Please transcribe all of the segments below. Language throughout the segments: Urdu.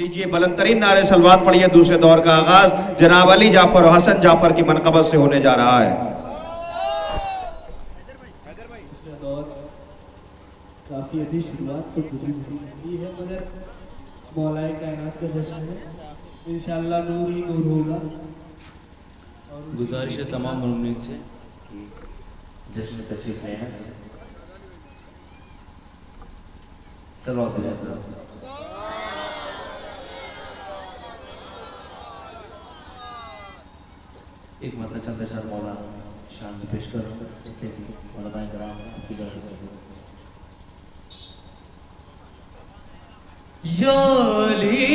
لیجئے بلند ترین نعرے سلوات پڑھیے. دوسرے دور کا آغاز جناب علی جعفر و حسن جعفر کی منقبت سے ہونے جا رہا ہے. دوسرا دور کافی ابھی شروعات تو بری ہے مگر مولائے کائنات کا جشن ہے. انشاءاللہ نور ہی نور ہوگا. گزارش ہے تمام مومنین سے کہ جشن میں تشریف لے آئیں. صلوات علیہ ایک مرتبہ چند اشعار مولا شان میں پیش کروں گا. علماء کرام آپ کی اجازت ہے. یا علی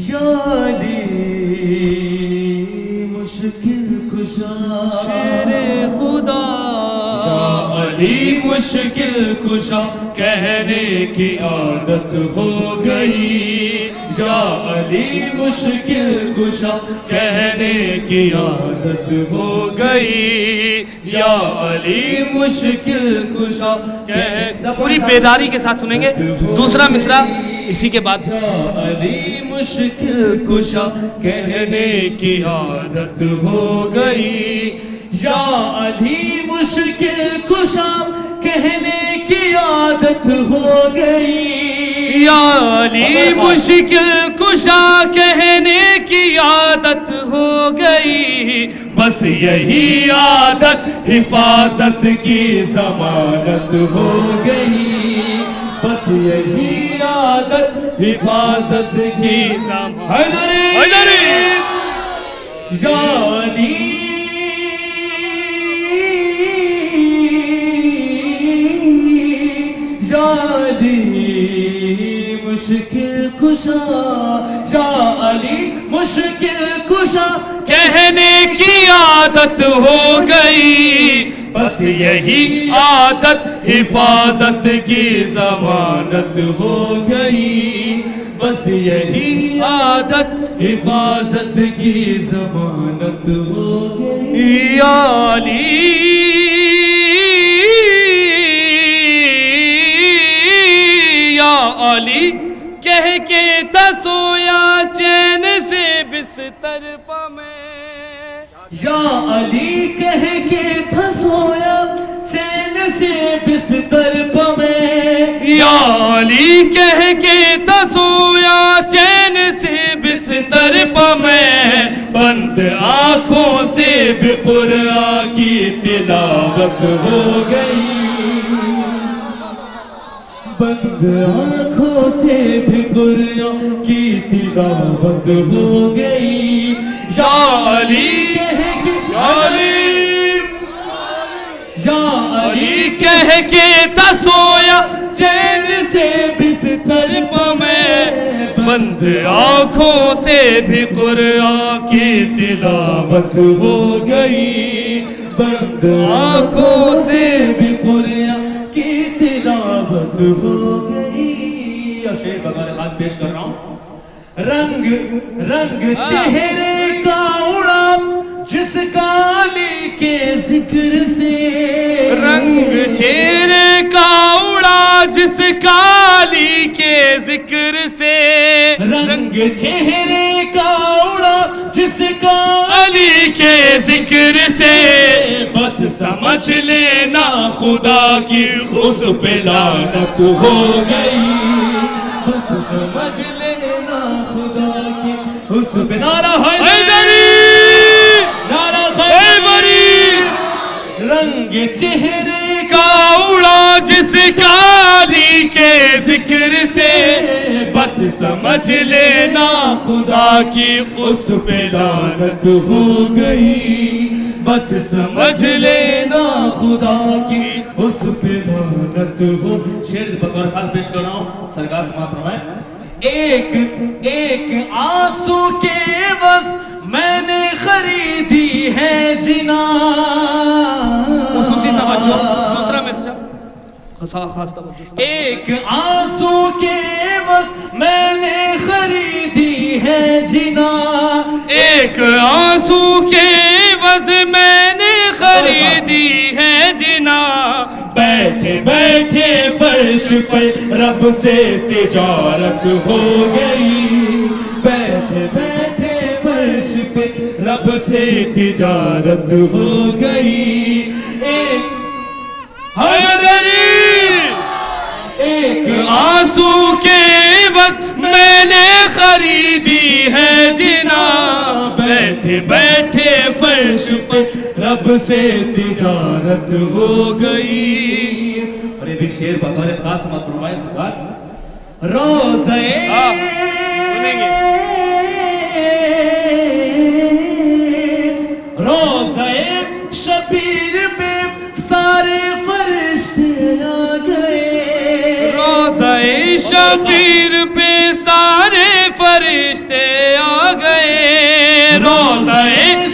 یا علی مشکل کشا شیر خدا. یا علی مشکل کشا کہنے کی عادت ہو گئی. یا علی مشکل کشا کہنے کی عادت ہو گئی. یا علی مشکل کشا پوری بیداری کے ساتھ سنیں گے. دوسرا مصرع اسی کے بعد. یا علی مشکل کشا کہنے کی عادت ہو گئی. یا علی مشکل کشا کہنے کی عادت ہو گئی. یا علی مشکل کشا کہنے کی عادت ہو گئی. بس یہی عادت حفاظت کی ضمانت ہو گئی. بس یہی عادت حفاظت کی ضمانت. یا علی یا علی مشکل کشا. یا علی مشکل کشا کہنے کی عادت ہو گئی. بس یہی عادت حفاظت کی ضمانت ہو گئی. بس یہی عادت حفاظت کی ضمانت ہو گئی. یا علی یا علی کہہ کے تھا سویا چین سے بستر پہ میں. یا علی کہہ کے تھا سویا چین سے بستر پہ میں. یا علی کہہ کے تھا سویا چین سے بستر پہ میں. بند آنکھوں سے بھی قرآن کی تلاوت ہو گئی. بند آنکھوں سے بھی قرآن کی تلاوت ہو گئی. یا علی یا علی یا علی کہہ کے تھا سویا چین سے بستر پہ میں. بند آنکھوں سے بھی قرآن کی تلاوت ہو گئی. بند آنکھوں سے بھی قرآن کی تلاوت ہو گئی. اور شعر بغیر خاص پیش کر رہا ہوں. رنگ رنگ چہرے کا اڑا جس کا علی کے ذکر سے. رنگ چہرے کا اڑا جس کا علی کے ذکر سے. رنگ چہرے کا اڑا جس کا علی کے ذکر سے. بس سمجھ لینا خدا کی اس پہ لعنت ہو گئی. بس سمجھ لینا خدا کی اس پہ. نعرہ حیدری نعرہ حیدری. رنگ چہرے کا اڑا جس کا علی کے ذکر سے. بس سمجھ لینا خدا کی اس پہ لعنت ہو گئی. بس سمجھ لینا خدا کی اس پہ لعنت ہو. شعر بقول خاص پیش کر رہا ہوں. سرکار سماعت فرمائیں. ایک ایک آنسو کے عوض میں نے خریدی ہے جنا. خصوصی توجہ. دوسرا مصرع خاص توجہ. ایک آنسو کے عوض میں نے خریدی ہے جنا. ایک آنسو کے عوض میں نے خرید دی ہے جنا بیٹھے بیٹھے فرش پہ رب سے تجارت ہو گئی بیٹھے بیٹھے فرش پہ رب سے تجارت ہو گئی ایک آنسو کے بس میں نے خریدی ہے جنا بیٹھے بیٹھے فرش پہ رب سے تجارت ہو گئی اور یہ بھی شعر بطور خاص مت فرمائے سرکار روزے سنیں گے روزے شبیر میں سارے فرشتے آ گئے روزہ شبیر پہ سارے فرشتے آ گئے روزہ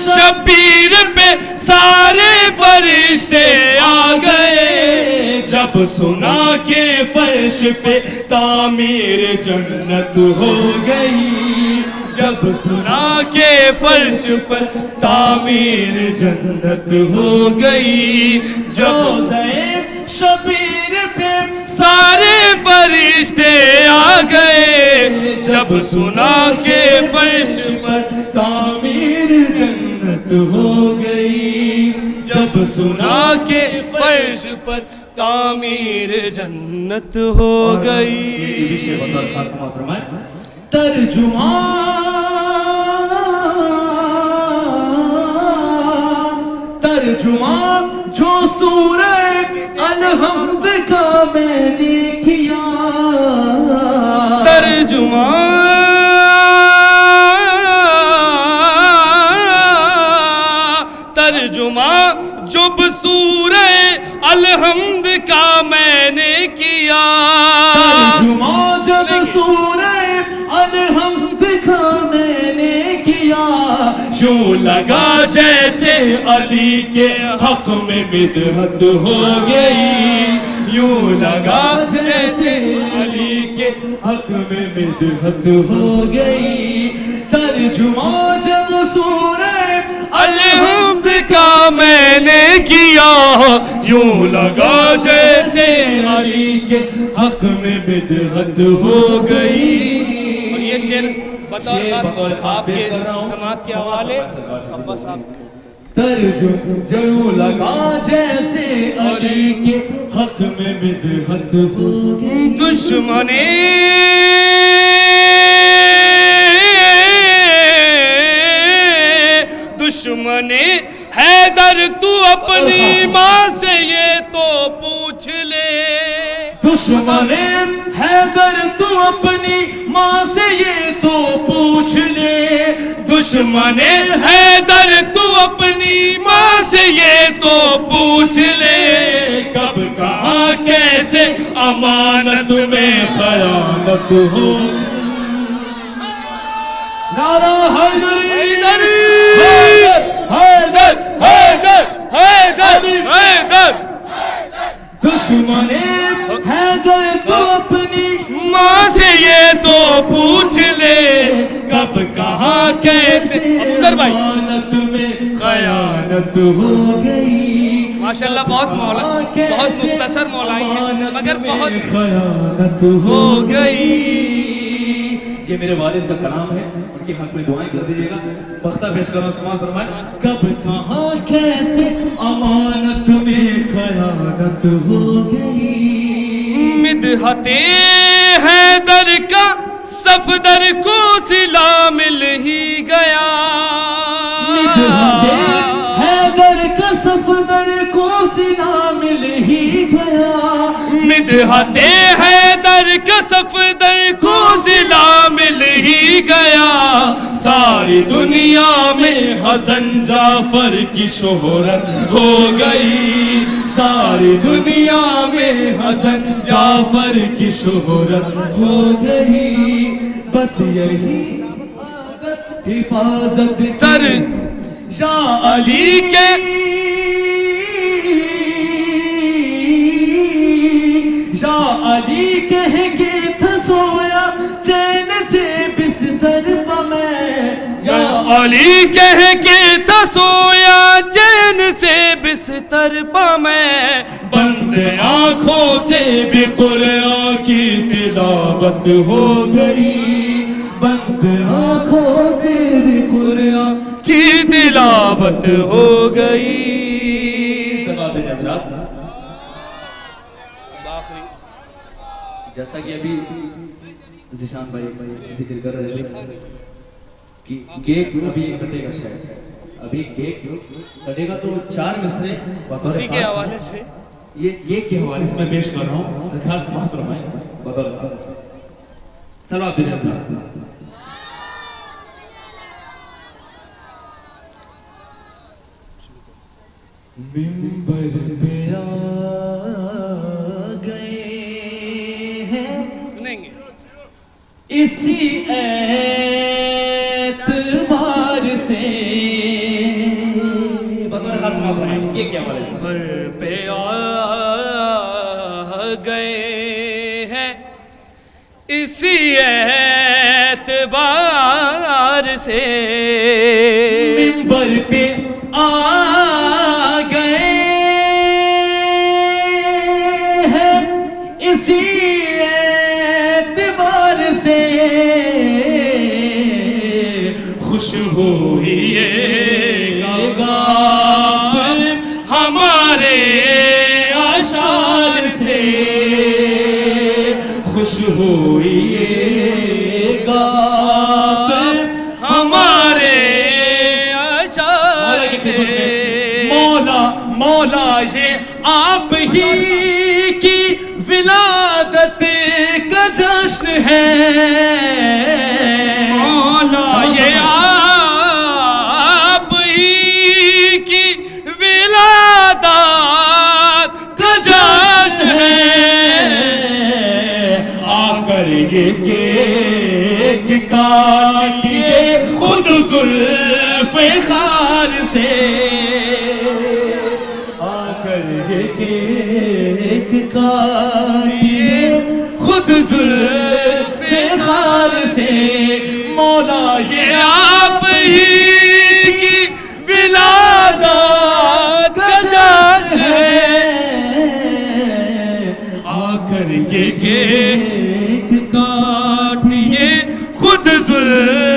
شبیر پہ سارے فرشتے آ گئے جب سنا کہ فرش پہ تعمیر جنت ہو گئی جب سنا کہ فرش پر تعمیر جنت ہو گئی جب شبیر پہ سارے فرشتے آ گئے جب سنا کہ فرش پر تعمیر جنت ہو گئی جب سنا کہ فرش پر تعمیر جنت ہو گئی ترجمہ جو سورہ الحمد کا میں نے کیا ترجمہ جب سورہ الحمد کا میں نے کیا ترجمہ جب سورہ الحمد کا میں نے کیا یوں لگا جیسے علی کے حق میں مدحت ہو گئی یوں لگا جیسے علی کے حق میں مدحت ہو گئی ترجمہ جب سورہ الحمد کا میں نے کیا یوں لگا جیسے علی کے حق میں بدعت ہو گئی اور یہ شعر بطور آپ کے سماعت کے حوالے عباس صاحب ترجمہ لگا جیسے علی کے حق میں بدعت ہو گئی دشمن حیدر تو اپنی ماں سے یہ تو پوچھ لے دشمن حیدر تو اپنی ماں سے یہ تو پوچھ لے دشمن حیدر تو اپنی ماں سے یہ تو پوچھ لے کب کہاں کیسے امانت میں خیانت ہو نعرہ حیدر حیدر حیدر حیدر حیدر دشمن حیدر تو اپنی ماں سے یہ تو پوچھ لے کب کہاں کیسے امانت میں خیانت ہو گئی ماشاءاللہ بہت مختصر مولائی ہے مگر بہت خیانت ہو گئی یہ میرے والد کا کلام ہے ان کی حق میں دعائیں کر دیجئے گا بختہ پیش کرو سماعت فرمائے کب کہاں کیسے امانت میں خیانت ہو گئی مدحت حیدر کا صفدر کو صلہ مل ہی گیا مدحت حیدر کا صفدر کو صلہ مل ہی گیا مدحت حیدر کا صفدر کو صلہ مل ہی گیا ساری دنیا میں حسن جعفر کی شہرت ہو گئی ساری دنیا میں حسن جعفر کی شہرت ہو گئی بس یہی حفاظت تر شاہ علی کے شاہ علی کہہ کے تھا سویا چین سے بستر پہ میں علی کہہ کے تھا سویا چین چین سے بستر پا میں بند آنکھوں سے بھی قرآن کی تلاوت ہو گئی، بند آنکھوں سے بھی قرآن کی تلاوت ہو گئی. جیسا کہ ابھی ذیشان بھائی ذکر کر رہے ہیں کہ کیک ابھی کٹے گا، شاید ابھی کیک کٹے گا تو 4 مصرے اسی کے حوالے سے یہ کیک کے حوالے سے میں پیش کر رہا ہوں. خاص بات فرمائیں بطور خاص صلوات بھیجیں. منبر پہ آ گئے ہیں سنیں گے اسی اعتبار سے بطور خاص بات فرمائیں کہ کیا بولے منبر پہ آ گئے ہیں اسی اعتبار سے، منبر پہ آ گئے ہیں اسی اعتبار سے، خوش ہوئیے گا ہمارے اشعار سے، خوش ہوئیے گا ہمارے اشعار سے. مولا یہ آپ ہی کی ولادت کا جشن ہے، مولا یہ آپ ہی کی ولادت کا جشن ہے. آ کر یہ کیک کاٹیے خود زلف خار سے، کیک کاٹیے خود زلف خار سے، مولا یہ آپ ہی کی ولادت کا جشن ہے. آ کر یہ کیک کاٹیے خود زلف